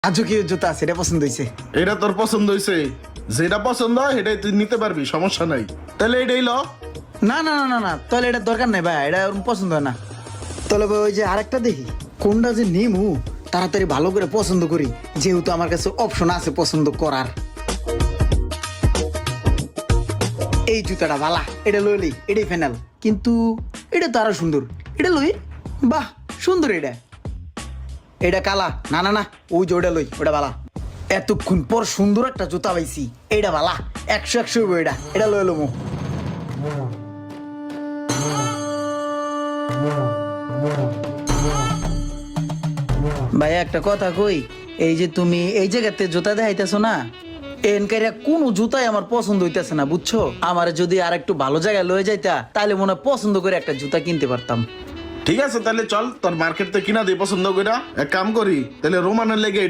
রাজকীয় জুতা সেটা পছন্দ হয়েছে। এটা তোর পছন্দ হয়েছে, যেটা পছন্দ হয় সেটাই তুই নিতে পারবি, সমস্যা নাই। তাহলে এটাই ল। না না না না না, তাহলে এটা দরকার নাই ভাই, এটা ওরকম পছন্দ হয় না। তাহলে ভাই ওই যে আরেকটা দেখি কোনটা যে নিমু তাড়াতাড়ি ভালো করে পছন্দ করি, যেহেতু আমার কাছে অপশন আছে পছন্দ করার। এই জুতাটা ভালা, এটা লইলি এটাই ফাইনাল। কিন্তু এটা তো আরো সুন্দর, এটা লই। বাহ সুন্দর এটা। এটা কালা, না না না ওই যে ওটা লই, ওটা ভালা। এতক্ষণ পর সুন্দর একটা জুতা পাইছি, এটা ভালা, 100 হইবো এটা, এটা লই লমু। ভাই একটা কথা কই, এই যে তুমি এই জায়গাতে জুতা দেখাইতেছো না, এনকারিয়া কোনো জুতাই আমার পছন্দ হইতেছে না বুঝছো। আমার যদি আর একটু ভালো জায়গায় লয়ে যাইতা তাহলে মনে হয় পছন্দ করে একটা জুতা কিনতে পারতাম। ঠিক আছে, তাহলে চল তোর মার্কেট থেকে কিনা দিই পছন্দ কইরা। এক কাম করি, তাহলে রোমানের লেগে এটা